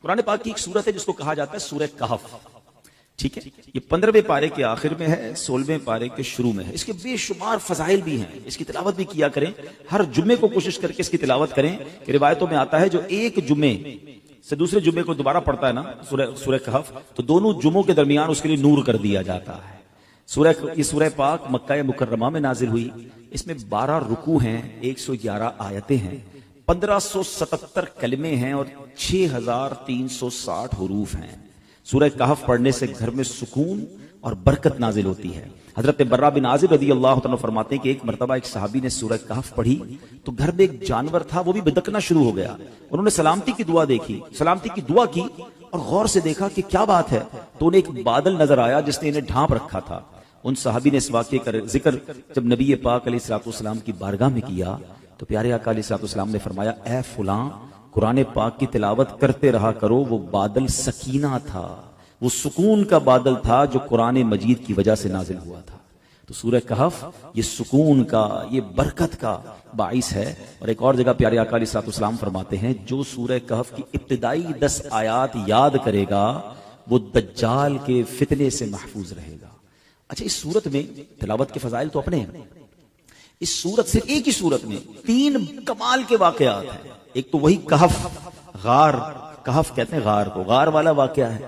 قرآن پاک کی ایک سورت ہے جس کو کہا جاتا ہے سورہ کہف. ٹھیک ہے, یہ 15ویں پارے کے آخر میں ہے, 16ویں پارے کے شروع میں ہے. اس کے بے شمار فضائل بھی ہیں, اس کی تلاوت بھی کیا کریں. ہر جمعے کو کوشش کر کے اس کی تلاوت کریں کہ روایتوں میں آتا ہے جو ایک جمعے سے دوسرے جمعے کو دوبارہ پڑھتا ہے نا سورہ کہف, تو دونوں جمعوں کے درمیان اس کے لیے نور کر دیا جاتا ہے. یہ سورہ پاک مکہ مکرمہ میں نازل ہوئی. اس میں 12 رکوع ہیں, 111 آیتیں ہیں, 1577 کلمے ہیں اور 6360 حروف ہیں. سورہ کہف پڑھنے سے گھر میں سکون اور برکت نازل ہوتی ہے. حضرت برہ بن عازب رضی اللہ تعالیٰ فرماتے ہیں کہ ایک مرتبہ ایک صحابی نے سورہ کہف پڑھی تو گھر میں ایک جانور تھا, وہ بھی بدکنا شروع ہو گیا. انہوں نے سلامتی کی دعا دیکھی, سلامتی کی دعا کی اور غور سے دیکھا کہ کیا بات ہے, تو انہیں ایک بادل نظر آیا جس نے انہیں ڈھانپ رکھا تھا. ان صحابی نے اس واقعے کا ذکر جب نبی پاک علیہ الصلوۃ والسلام کی بارگاہ میں کیا تو پیارے آقا علیہ الصلوۃ والسلام نے فرمایا, اے فلاں قرآن پاک کی تلاوت کرتے رہا کرو, وہ بادل سکینہ تھا, وہ سکون کا بادل تھا جو قرآن مجید کی وجہ سے نازل ہوا تھا. تو سورہ کہف یہ سکون کا, یہ برکت کا باعث ہے. اور ایک اور جگہ پیارے آقا علیہ الصلوۃ والسلام فرماتے ہیں جو سورہ کہف کی ابتدائی 10 آیات یاد کرے گا وہ دجال کے فتنے سے محفوظ رہے گا. اچھا, اس صورت میں تلاوت کے فضائل تو اپنے ہیں. اس صورت سے ایک ہی صورت میں 3 کمال کے واقعات ہیں. ایک تو وہی کہف, غار, کہف کہتے ہیں غار کو, غار والا واقعہ ہے.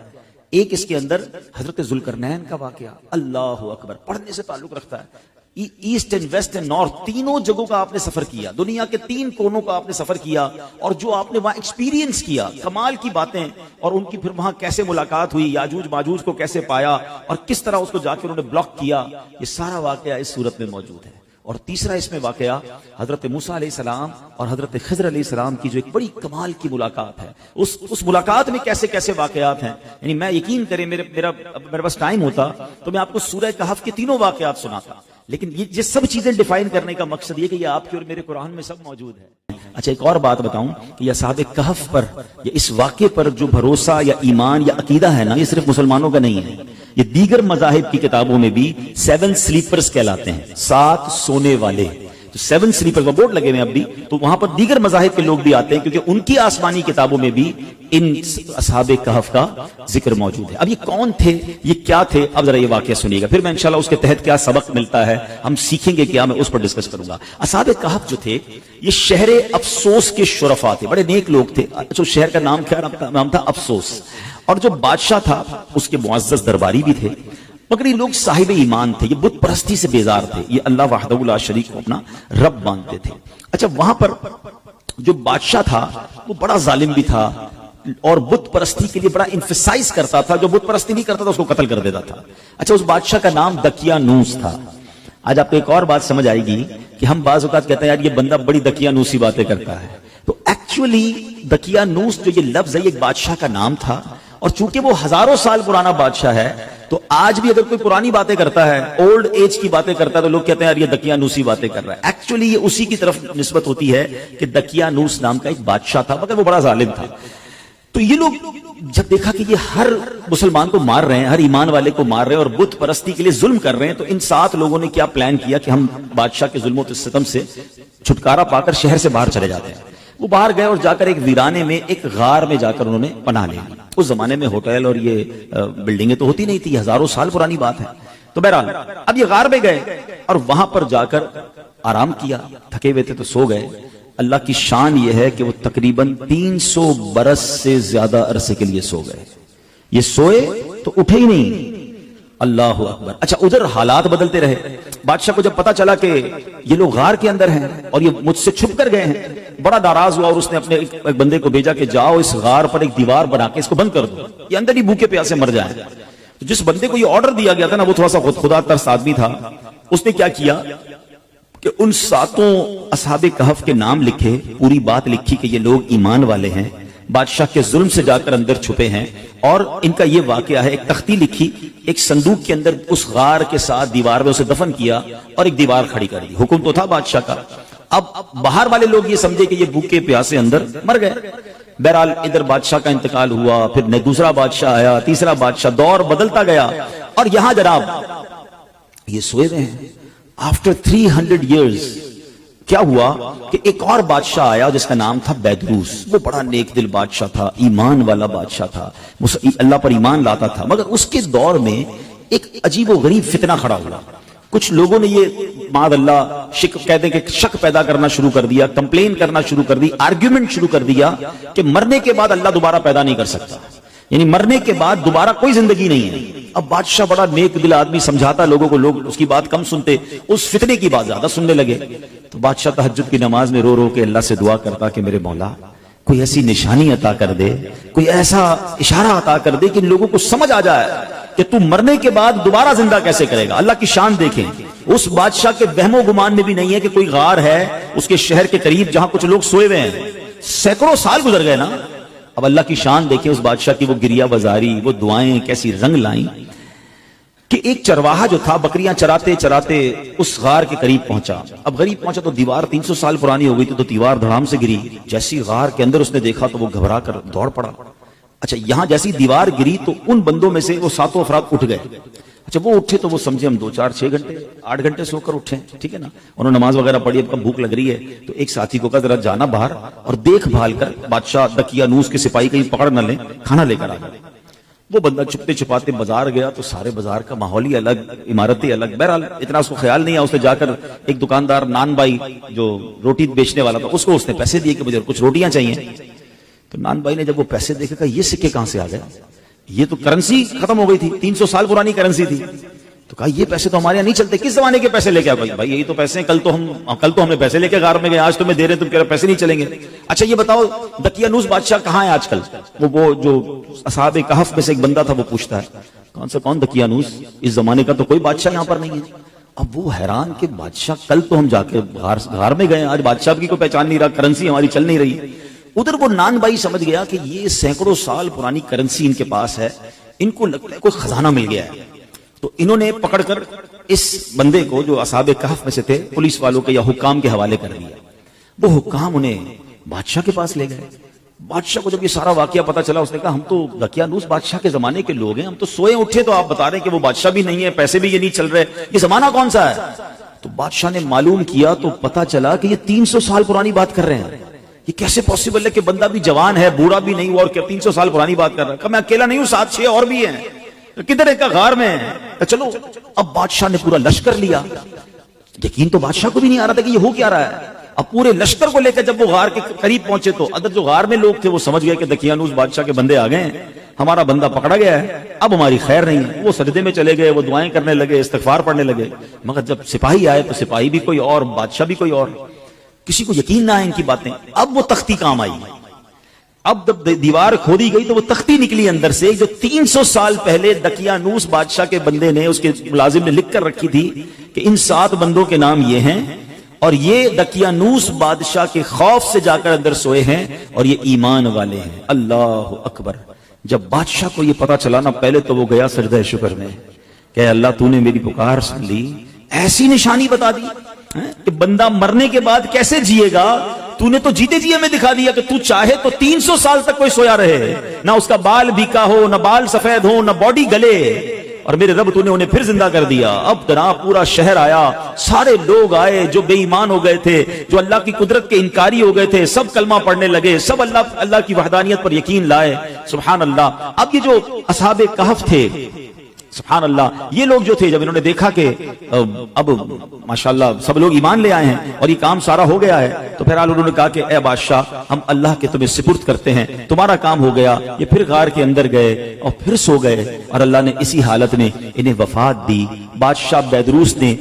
ایک اس کے اندر حضرت ذوالقرنین کا واقعہ, اللہ اکبر, پڑھنے سے تعلق رکھتا ہے. East and west and north تینوں جگہوں کا آپ نے سفر کیا, دنیا کے 3 کونوں کا آپ نے سفر کیا, اور جو آپ نے وہاں ایکسپیرینس کیا, کمال کی باتیں, اور ان کی پھر وہاں کیسے ملاقات ہوئی, یاجوج ماجوج کو کیسے پایا اور کس طرح اس کو جا کے انہوں نے بلاک کیا, یہ سارا واقعہ اس صورت میں موجود ہے. اور تیسرا اس میں واقعہ حضرت موسیٰ علیہ السلام اور حضرت خضر علیہ السلام کی جو ایک بڑی کمال کی ملاقات ہے, اس ملاقات میں کیسے کیسے واقعات ہیں. یعنی میں یقین کریں میرے پاس ٹائم ہوتا تو میں آپ کو سورہ کہف کے 3 واقعات سناتا, لیکن یہ سب چیزیں ڈیفائن کرنے کا مقصد یہ کہ یہ آپ کے اور میرے قرآن میں سب موجود ہے. اچھا, ایک اور بات بتاؤں کہ یہ اصحاب کہف پر یا اس واقعے پر جو بھروسہ یا ایمان یا عقیدہ ہے نا, یہ صرف مسلمانوں کا نہیں ہے. یہ دیگر مذاہب کی کتابوں میں بھی 7 سلیپرز کہلاتے ہیں, 7 سونے والے. تو 7 سلیپرز وہ بورڈ لگے ہوئے اب بھی, تو وہاں پر دیگر مذاہب کے لوگ بھی آتے ہیں کیونکہ ان کی آسمانی کتابوں میں بھی ان اصحاب کہف کا ذکر موجود ہے. اب یہ کون تھے, یہ کیا تھے, اب ذرا یہ واقعہ سنیے گا, پھر میں انشاءاللہ اس کے تحت کیا سبق ملتا ہے ہم سیکھیں گے کیا, میں اس پر ڈسکس کروں گا. اصحاب کہف جو تھے یہ شہر افسوس کے شرفا تھے, بڑے نیک لوگ تھے. اچھا, شہر کا نام کیا نام تھا؟ افسوس. اور جو بادشاہ تھا اس کے معزز درباری بھی تھے, مگر یہ لوگ صاحب ایمان تھے, یہ بت پرستی سے بیزار تھے, یہ اللہ وحدہ لا شریک کو اپنا رب مانتے تھے. اچھا, وہاں پر جو بادشاہ تھا وہ بڑا ظالم بھی تھا اور بت پرستی کے لیے بڑا انفسائز کرتا تھا, جو بت پرستی نہیں کرتا تھا اس کو قتل کر دیتا تھا. اچھا, اس بادشاہ کا نام دقیانوس تھا. آج آپ کو ایک اور بات سمجھ آئے گی کہ ہم بعض اوقات کہتے ہیں یار یہ بندہ بڑی دقیانوسی باتیں کرتا ہے, تو ایکچولی دقیانوس جو یہ لفظ ہے یہ ایک بادشاہ کا نام تھا, اور چونکہ وہ ہزاروں سال پرانا بادشاہ ہے تو آج بھی اگر کوئی پرانی باتیں کرتا ہے, اولڈ ایج کی باتیں کرتا ہے, تو لوگ کہتے ہیں یار یہ دقیانوسی باتیں کر رہا ہے. ایکچولی یہ اسی کی طرف نسبت ہوتی ہے کہ دقیانوس نام کا ایک بادشاہ تھا, مگر وہ بڑا ظالم تھا. تو یہ لوگ جب دیکھا کہ یہ ہر مسلمان کو مار رہے ہیں, ہر ایمان والے کو مار رہے ہیں اور بت پرستی کے لیے ظلم کر رہے ہیں, تو ان 7 لوگوں نے کیا پلان کیا کہ ہم بادشاہ کے ظلم و ستم سے چھٹکارا پا کر شہر سے باہر چلے جاتے ہیں. وہ باہر گئے اور جا کر ایک ویرانے میں ایک غار میں جا کر انہوں نے پناہ لی. اس زمانے میں ہوٹل اور یہ بلڈنگیں تو ہوتی نہیں تھی, ہزاروں سال پرانی بات ہے. تو بہرحال اب یہ غار میں گئے اور وہاں پر جا کر آرام کیا, تھکے ہوئے تھے تو سو گئے. اللہ کی شان یہ ہے کہ وہ تقریباً 300 برس سے زیادہ عرصے کے لیے سو گئے. یہ سوئے تو اٹھے ہی نہیں. اللہ اکبر. اچھا, ادھر حالات بدلتے رہے. بادشاہ کو جب پتا چلا کہ یہ لوگ غار کے اندر ہیں اور یہ مجھ سے چھپ کر گئے ہیں, بڑا ناراض ہوا اور اس نے اپنے ایک بندے کو بھیجا کہ جاؤ اس غار پر ایک دیوار بنا کے اس کو بند کر دو, یہ اندر ہی بھوکے پیاسے مر جائیں. جس بندے کو یہ آرڈر دیا گیا تھا نا وہ تھوڑا سا خدا ترس آدمی تھا. اس نے کیا کیا کہ ان 7 اصحاب کہف کے نام لکھے, پوری بات لکھی کہ یہ لوگ ایمان والے ہیں, بادشاہ کے ظلم سے جا کر اندر چھپے ہیں, اور ان کا یہ واقعہ ہے. ایک تختی لکھی, ایک صندوق کے اندر اس غار کے ساتھ دیوار میں اسے دفن کیا اور ایک دیوار کھڑی کر دی. حکم تو تھا بادشاہ کا. اب باہر والے لوگ یہ سمجھے کہ یہ بھوکے پیاسے اندر مر گئے. بہرحال ادھر بادشاہ کا انتقال ہوا, پھر دوسرا بادشاہ آیا, تیسرا بادشاہ, دور بدلتا گیا. اور یہاں جناب یہ سوئے ہوئے ہیں. آفٹر 300 years کیا ہوا کہ ایک اور بادشاہ آیا جس کا نام تھا بیدروس. وہ بڑا نیک دل بادشاہ تھا, ایمان والا بادشاہ تھا, اللہ پر ایمان لاتا تھا. مگر اس کے دور میں ایک عجیب و غریب فتنہ کھڑا ہوا. کچھ لوگوں نے یہ معاذ اللہ کہتے ہیں کہ شک پیدا کرنا شروع کر دیا, کمپلین کرنا شروع کر دی, آرگیومنٹ شروع کر دیا کہ مرنے کے بعد اللہ دوبارہ پیدا نہیں کر سکتا, یعنی مرنے کے بعد دوبارہ کوئی زندگی نہیں ہے. اب بادشاہ بڑا نیک دل آدمی, سمجھاتا لوگوں کو, لوگ اس کی بات کم سنتے, اس فتنے کی بات زیادہ سننے لگے. تو بادشاہ تہجد کی نماز میں رو رو کے اللہ سے دعا کرتا کہ میرے مولا کوئی ایسی نشانی عطا کر دے, کوئی ایسا اشارہ عطا کر دے کہ ان لوگوں کو سمجھ آ جائے کہ تو مرنے کے بعد دوبارہ زندہ کیسے کرے گا. اللہ کی شان دیکھیں, اس بادشاہ کے وہم و گمان میں بھی نہیں ہے کہ کوئی غار ہے اس کے شہر کے قریب جہاں کچھ لوگ سوئے ہوئے ہیں. سینکڑوں سال گزر گئے نا. اب اللہ کی شان دیکھیں, اس بادشاہ کی وہ گریہ بازاری, وہ دعائیں کیسی رنگ لائیں کہ ایک چرواہا جو تھا بکریاں چراتے چراتے اس غار کے قریب پہنچا. اب غریب پہنچا تو دیوار 300 سال پرانی ہو گئی تھی, تو دیوار دھڑام سے گری. جیسی غار کے اندر اس نے دیکھا تو وہ گھبرا کر دوڑ پڑا. اچھا, یہاں جیسی دیوار گری تو ان بندوں میں سے وہ 7 افراد اٹھ گئے. اچھا, وہ اٹھے تو وہ سمجھے ہم 2 4 6 گھنٹے 8 گھنٹے سو کر اٹھے, ٹھیک ہے نا. انہوں نے نماز وغیرہ پڑھی, اب کم بھوک لگ رہی ہے. تو ایک ساتھی کو کہا ذرا جانا باہر اور دیکھ بھال کر بادشاہ دقیانوس کے سپاہی کہیں پکڑ نہ لیں, کھانا لے کر آ گئے. وہ بندہ چھپتے چھپاتے بازار گیا تو سارے بازار کا ماحول ہی الگ, عمارتیں الگ. بہرحال اتنا اس کو خیال نہیں آیا. اس نے جا کر ایک دکاندار نان بھائی جو روٹی بیچنے والا تھا, اس کو اس نے پیسے دیے کہ مجھے کچھ روٹیاں چاہیے. تو نان بھائی نے جب وہ پیسے دیکھے کہا یہ سکے کہاں سے آ گئے, یہ تو کرنسی ختم ہو گئی تھی, 300 سال پرانی کرنسی تھی. تو کہا یہ پیسے تو ہمارے یہاں نہیں چلتے, کس زمانے کے پیسے لے کے آئے؟ بھائی یہی تو پیسے ہیں, کل تو ہم نے پیسے لے کے غار میں گئے, آج تمہیں دے رہے ہیں, تم کہہ رہے پیسے نہیں چلیں گے. اچھا یہ بتاؤ دقیانوس بادشاہ کہاں ہے آج کل؟ وہ جو اصحاب کہف میں سے ایک بندہ تھا وہ پوچھتا ہے کون دقیانوس, اس زمانے کا تو کوئی بادشاہ یہاں پر نہیں ہے. اب وہ حیران کہ بادشاہ کل تو ہم جا کے غار میں گئے, آج بادشاہ کی کوئی پہچان نہیں رہا, کرنسی ہماری چل نہیں رہی. ادھر وہ نان بھائی سمجھ گیا کہ یہ سینکڑوں سال پرانی کرنسی ان کے پاس ہے, ان کو لگتا ہے کوئی خزانہ مل گیا ہے. تو انہوں نے پکڑ کر اس بندے کو جو اصحاب کہف میں سے تھے پولیس والوں کے یا حکام کے حوالے کر دیا. وہ حکام انہیں بادشاہ کے پاس لے گئے. بادشاہ کو جب یہ سارا واقعہ پتا چلا, اس نے کہا ہم تو دقیانوس بادشاہ کے زمانے کے لوگ ہیں, ہم تو سوئے اٹھے تو آپ بتا رہے ہیں کہ وہ بادشاہ بھی نہیں ہے, پیسے بھی یہ نہیں چل رہے, یہ زمانہ کون سا ہے؟ تو بادشاہ نے معلوم کیا تو پتا چلا کہ یہ 300 سال پرانی بات کر رہے ہیں. یہ کیسے پوسیبل ہے کہ بندہ بھی جوان ہے, بوڑھا بھی نہیں ہوا, اور 300 سال پرانی بات کر رہا ہے. کہ میں اکیلا نہیں ہوں, 7 6 اور بھی ہیں. کدھر ہے؟ کا غار میں ہے. چلو اب بادشاہ نے پورا لشکر لیا. یقین تو بادشاہ کو بھی نہیں آ رہا تھا کہ یہ ہو کیا رہا ہے. اب پورے لشکر کو لے کر جب وہ غار کے قریب پہنچے تو ادھر جو غار میں لوگ تھے وہ سمجھ گئے کہ دقیانوس بادشاہ کے بندے آ گئے ہیں, ہمارا بندہ پکڑا گیا ہے, اب ہماری خیر نہیں ہے. وہ سجدے میں چلے گئے, وہ دعائیں کرنے لگے, استغفار پڑھنے لگے. مگر جب سپاہی آئے تو سپاہی بھی کوئی اور, بادشاہ بھی کوئی اور. کسی کو یقین نہ آئے ان کی باتیں. اب وہ تختی کام آئی. اب جب دیوار کھودی گئی تو وہ تختی نکلی اندر سے, جو 300 سال پہلے دقیانوس بادشاہ کے بندے نے, اس کے ملازم نے لکھ کر رکھی تھی کہ ان 7 بندوں کے نام یہ ہیں, اور یہ دقیانوس بادشاہ کے خوف سے جا کر اندر سوئے ہیں, اور یہ ایمان والے ہیں. اللہ اکبر. جب بادشاہ کو یہ پتا چلا نا, پہلے تو وہ گیا سجدہ شکر میں کہ اللہ تو نے میری پکار سن لی, ایسی نشانی بتا دی کہ بندہ مرنے کے بعد کیسے جیے گا. تو نے تو جیتے جی ہمیں دکھا دیا کہ تو چاہے تو 300 سال تک کوئی سویا رہے, نہ اس کا بال بھیکا ہو, نہ بال سفید ہو, نہ باڈی گلے, اور میرے رب تو نے انہیں پھر زندہ کر دیا. اب جناب پورا شہر آیا, سارے لوگ آئے جو بے ایمان ہو گئے تھے, جو اللہ کی قدرت کے انکاری ہو گئے تھے, سب کلمہ پڑھنے لگے, سب اللہ کی وحدانیت پر یقین لائے. سبحان اللہ. اب یہ جو اصحاب کہف تھے, سبحان اللہ, یہ لوگ جو تھے جب انہوں نے دیکھا کہ اب ماشاءاللہ سب لوگ ایمان لے آئے ہیں اور یہ کام سارا ہو گیا ہے, تو پھر انہوں نے کہا کہ اے بادشاہ ہم اللہ کے تمہیں سپرد کرتے ہیں, تمہارا کام ہو گیا. یہ پھر غار کے اندر گئے اور پھر سو گئے, اور اللہ نے اسی حالت میں انہیں وفات دی. بادشاہ بیدروس نے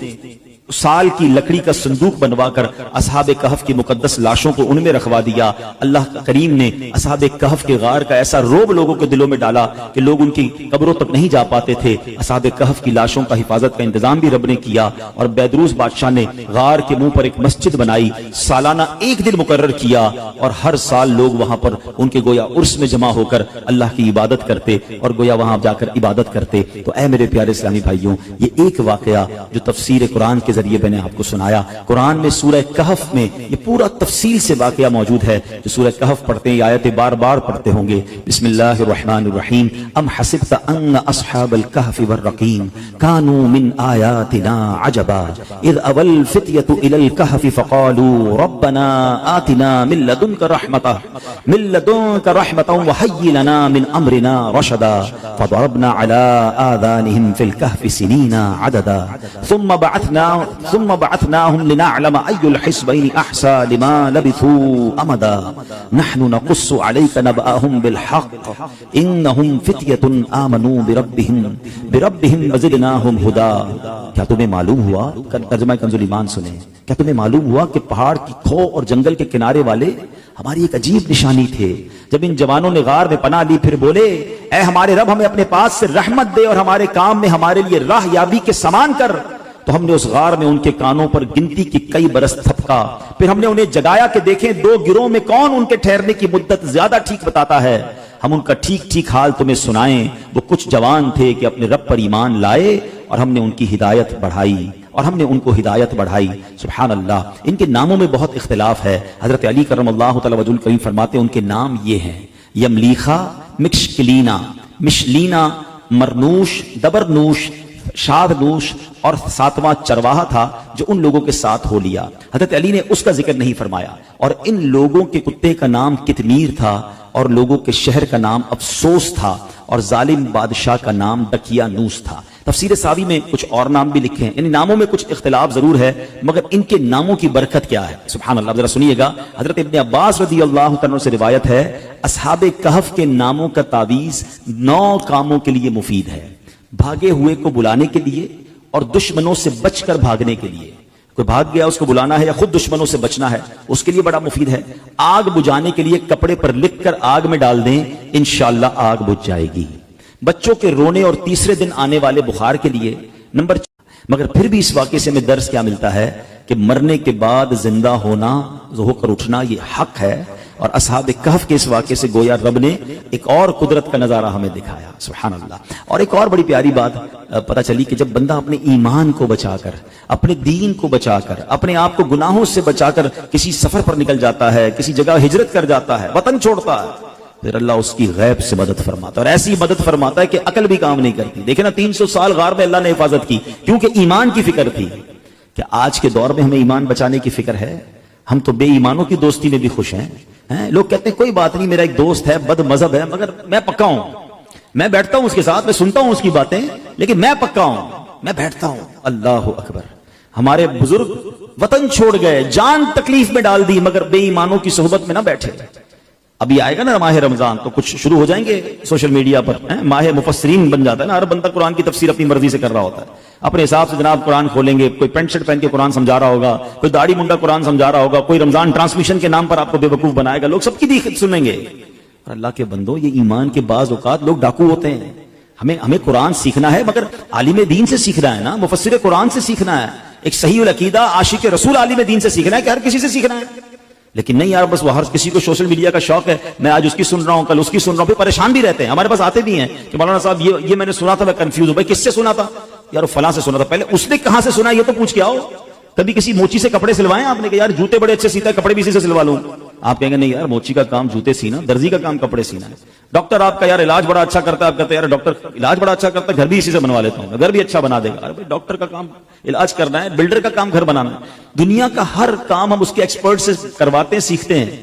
سال کی لکڑی کا صندوق بنوا کر اصحاب کہف کی مقدس لاشوں کو ان میں رکھوا دیا. اللہ کریم نے اصحاب کہف کے غار کا ایسا روب لوگوں کے دلوں میں ڈالا کہ لوگ ان کی قبروں تک نہیں جا پاتے تھے. اصحاب کہف کی لاشوں کا حفاظت کا انتظام بھی رب نے کیا, اور بیدروس بادشاہ نے غار کے منہ پر ایک مسجد بنائی, سالانہ 1 دن مقرر کیا, اور ہر سال لوگ وہاں پر ان کے گویا عرس میں جمع ہو کر اللہ کی عبادت کرتے, اور گویا وہاں جا کر عبادت کرتے. تو اے میرے پیارے اسلامی بھائیوں, یہ ایک واقعہ جو تفسیر قرآن کے ذریعے میں نے آپ کو سنایا. قرآن میں سورہ کہف میں یہ پورا تفصیل سے واقعہ موجود ہے. جو سورہ کہف پڑھتے ہیں یہ آیتیں بار بار پڑھتے ہوں گے. بسم اللہ الرحمن الرحیم. ام حسبت ان اصحاب الكهف والرقیم كانوا من آیاتنا عجبا اذ اول الفتية الى الكهف فقالوا ربنا آتنا من لدنك رحمة وهيئ لنا من امرنا رشدا فضربنا على آذانهم في الكهف سنين عددا ثم بعثناهم لنعلم أي الحزبين أحصى لما لبثوا أمدا نحن نقص عليك نبأهم بالحق إنهم فتية آمنوا بربهم وزدناهم هدى. کیا تمہیں معلوم ہوا، ترجمہ کنز ایمان سنیں، کیا تمہیں معلوم ہوا کہ پہاڑ کی کھو اور جنگل کے کنارے والے ہماری ایک عجیب نشانی تھے. جب ان جوانوں نے غار میں پناہ لی پھر بولے اے ہمارے رب ہمیں اپنے پاس سے رحمت دے اور ہمارے کام میں ہمارے لیے راہ یابی کے سامان کر، تو ہم نے اس غار میں ان کے کانوں پر گنتی کی کئی برس تھپکا. پھر ہم نے انہیں جگایا کہ دیکھیں دو گروہ میں کون ان کے ٹھہرنے کی مدت زیادہ ٹھیک بتاتا ہے. ہم ان کا ٹھیک ٹھیک حال تمہیں سنائیں. وہ کچھ جوان تھے کہ اپنے رب پر ایمان لائے اور ہم نے ان کی ہدایت بڑھائی سبحان اللہ. ان کے ناموں میں بہت اختلاف ہے. حضرت علی کرم اللہ تعالی وجہ الکریم فرماتے ہیں ان کے نام یہ ہیں: یملیخا، مکشکلینا، مشلینا، مرنوش، دبرنوش، شادنوش، اور ساتواں چرواہا تھا جو ان لوگوں کے ساتھ ہو لیا. حضرت علی نے اس کا ذکر نہیں فرمایا. اور ان لوگوں کے کتے کا نام کتمیر تھا اور لوگوں کے شہر کا نام افسوس تھا اور ظالم بادشاہ کا نام دکیانوس تھا. تفسیر ساوی میں کچھ اور نام بھی لکھے ہیں. ان ناموں میں کچھ اختلاف ضرور ہے مگر ان کے ناموں کی برکت کیا ہے سبحان اللہ. ذرا سنیے گا. حضرت ابن عباس رضی اللہ عنہ سے روایت ہے اصحاب کہف کے ناموں کا تعویذ 9 کاموں کے لیے مفید ہے: بھاگے ہوئے کو بلانے کے لیے اور دشمنوں سے بچ کر بھاگنے کے لیے. کوئی بھاگ گیا اس کو بلانا ہے یا خود دشمنوں سے بچنا ہے اس کے لیے بڑا مفید ہے. آگ بجھانے کے لیے کپڑے پر لکھ کر آگ میں ڈال دیں انشاءاللہ آگ بجھ جائے گی. بچوں کے رونے اور تیسرے دن آنے والے بخار کے لیے. مگر پھر بھی اس واقعے سے ہمیں درس کیا ملتا ہے کہ مرنے کے بعد زندہ ہونا، ہو کر اٹھنا یہ حق ہے. اور اصحاب کہف کے اس واقعے سے گویا رب نے ایک اور قدرت کا نظارہ ہمیں دکھایا سبحان اللہ. اور ایک اور بڑی پیاری بات پتہ چلی کہ جب بندہ اپنے ایمان کو بچا کر، اپنے دین کو بچا کر، اپنے آپ کو گناہوں سے بچا کر کسی سفر پر نکل جاتا ہے، کسی جگہ ہجرت کر جاتا ہے، وطن چھوڑتا ہے، پھر اللہ اس کی غیب سے مدد فرماتا ہے. اور ایسی مدد فرماتا ہے کہ عقل بھی کام نہیں کرتی. دیکھیں نا 300 سال غار میں اللہ نے حفاظت کی کیونکہ ایمان کی فکر تھی. کہ آج کے دور میں ہمیں ایمان بچانے کی فکر ہے؟ ہم تو بے ایمانوں کی دوستی میں بھی خوش ہیں. لوگ کہتے ہیں کوئی بات نہیں، میرا ایک دوست ہے بد مذہب ہے مگر میں پکا ہوں، میں بیٹھتا ہوں اس کے ساتھ، میں سنتا ہوں اس کی باتیں لیکن میں پکا ہوں، میں بیٹھتا ہوں. اللہ اکبر. ہمارے بزرگ وطن چھوڑ گئے، جان تکلیف میں ڈال دی مگر بے ایمانوں کی صحبت میں نہ بیٹھے. ابھی آئے گا نا ماہ رمضان تو کچھ شروع ہو جائیں گے سوشل میڈیا پر، ماہ مفسرین بن جاتا ہے نا. ہر بندہ قرآن کی تفسیر اپنی مرضی سے کر رہا ہوتا ہے، اپنے حساب سے جناب قرآن کھولیں گے. کوئی پینٹ شرٹ پہن کے قرآن سمجھا رہا ہوگا، کوئی داڑھی منڈا قرآن سمجھا رہا ہوگا، کوئی رمضان ٹرانسمیشن کے نام پر آپ کو بے وقوف بنائے گا. لوگ سب کی سنیں گے. اور اللہ کے بندو یہ ایمان کے بعض اوقات لوگ ڈاکو ہوتے ہیں. ہمیں قرآن سیکھنا ہے مگر عالم دین سے سیکھنا ہے نا، مفسر قرآن سے سیکھنا ہے. ایک صحیح العقیدہ عاشق رسول عالم دین سے سیکھنا ہے کہ ہر کسی سے سیکھنا ہے. لیکن نہیں یار بس وہ ہر کسی کو سوشل میڈیا کا شوق ہے، میں آج اس کی سن رہا ہوں کل اس کی سن رہا ہوں. پھر پریشان بھی رہتے ہیں. ہمارے پاس آتے بھی ہیں کہ مولانا صاحب یہ میں نے سنا تھا، میں کنفیوز ہوں. بھائی کس سے سنا تھا؟ یار فلاں سے سنا تھا. پہلے اس نے کہاں سے سنا یہ تو پوچھ کے آؤ. کبھی کسی موچی سے کپڑے سلوائے آپ نے کہ یار جوتے بڑے اچھے سیتا ہے کپڑے بھی اسی سے سلوا لوں؟ آپ کہیں گے نہیں یار موچی کا کام جوتے سینا، درزی کا کام کپڑے سینا ہے. ڈاکٹر آپ کا یار علاج بڑا اچھا کرتا ہے، آپ کہتے ہیں یار ڈاکٹر علاج بڑا اچھا کرتا ہے، گھر بھی اسی سے بنوا لیتا ہوں، گھر بھی اچھا بنا دے گا. ارے بھائی ڈاکٹر کا کام علاج کرنا ہے، بلڈر کا کام گھر بنانا ہے. دنیا کا ہر کام ہم اس کے ایکسپرٹ سے کرواتے ہیں، سیکھتے ہیں،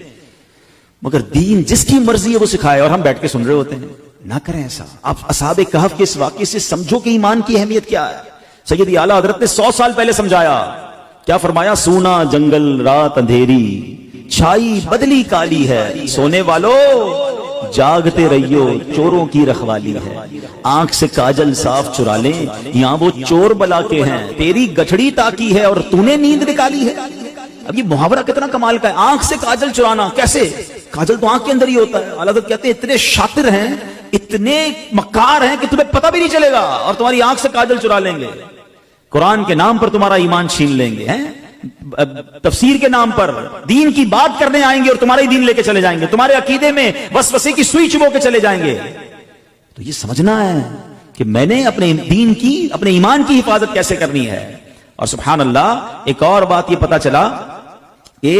مگر دین جس کی مرضی ہے وہ سکھائے اور ہم بیٹھ کے سن رہے ہوتے ہیں. نہ کریں ایسا. آپ اصحاب کہف کے اس واقعے سے سمجھو کہ ایمان کی اہمیت کیا ہے. سیدی اعلیٰ حضرت نے 100 سال پہلے سمجھایا. کیا فرمایا؟ سونا جنگل رات اندھیری، چھائی بدلی کالی ہے، سونے والو جاگتے رہیو چوروں کی رکھوالی ہے. آنکھ سے کاجل صاف چرا لیں، یہاں وہ چور بلا کے ہیں، تیری گٹھڑی تاکی ہے اور تو نے نیند نکالی ہے. اب یہ محاورہ کتنا کمال کا ہے. آنکھ سے کاجل چرانا کیسے؟ کاجل تو آنکھ کے اندر ہی ہوتا ہے. اعلیٰ حضرت کہتے ہیں اتنے شاطر ہیں، اتنے مکار ہیں کہ تمہیں پتہ بھی نہیں چلے گا اور تمہاری آنکھ سے کاجل چرا لیں گے. قرآن کے نام پر تمہارا ایمان چھین لیں گے، تفسیر کے نام پر دین کی بات کرنے آئیں گے اور تمہارا ہی دین لے کے چلے جائیں گے، تمہارے عقیدے میں وسوسے کی سوئی چبو کے چلے جائیں گے. تو یہ سمجھنا ہے کہ میں نے اپنے دین کی، اپنے ایمان کی حفاظت کیسے کرنی ہے. اور سبحان اللہ ایک اور بات یہ پتا چلا کہ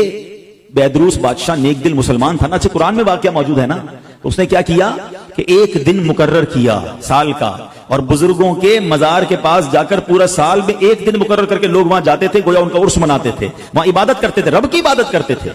بیدروس بادشاہ نیک دل مسلمان تھا نا، اچھا قرآن میں واقعہ موجود ہے نا، اس نے کیا کیا کہ ایک دن مقرر کیا سال کا، اور بزرگوں کے مزار کے پاس جا کر پورا سال میں ایک دن مقرر کر کے لوگ وہاں جاتے تھے، گویا ان کا عرس مناتے تھے، وہاں عبادت کرتے تھے، رب کی عبادت کرتے تھے۔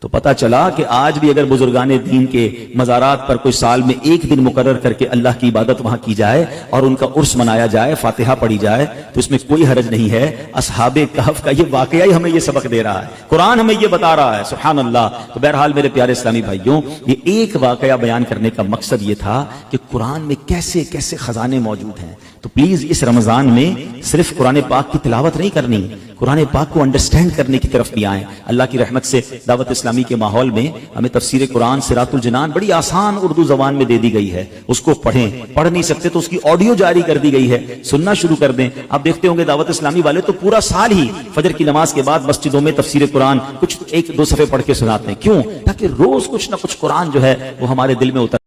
تو پتا چلا کہ آج بھی اگر بزرگان دین کے مزارات پر کوئی سال میں ایک دن مقرر کر کے اللہ کی عبادت وہاں کی جائے اور ان کا عرس منایا جائے، فاتحہ پڑھی جائے، تو اس میں کوئی حرج نہیں ہے۔ اصحاب کہف کا یہ واقعہ ہی ہمیں یہ سبق دے رہا ہے، قرآن ہمیں یہ بتا رہا ہے، سبحان اللہ۔ تو بہرحال میرے پیارے اسلامی بھائیوں، یہ ایک واقعہ بیان کرنے کا مقصد یہ تھا کہ قرآن میں کیسے کیسے خزانے موجود ہیں۔ تو پلیز اس رمضان میں صرف قرآن پاک کی تلاوت نہیں کرنی، قرآن پاک کو انڈرسٹینڈ کرنے کی طرف بھی آئیں۔ اللہ کی رحمت سے دعوت اسلامی کے ماحول میں ہمیں تفسیر قرآن صراط الجنان بڑی آسان اردو زبان میں دے دی گئی ہے، اس کو پڑھیں، پڑھ نہیں سکتے تو اس کی آڈیو جاری کر دی گئی ہے، سننا شروع کر دیں۔ آپ دیکھتے ہوں گے دعوت اسلامی والے تو پورا سال ہی فجر کی نماز کے بعد مسجدوں میں تفسیر قرآن کچھ ایک دو صفحے پڑھ کے سناتے ہیں، کیوں؟ تاکہ روز کچھ نہ کچھ قرآن جو ہے وہ ہمارے دل میں اتر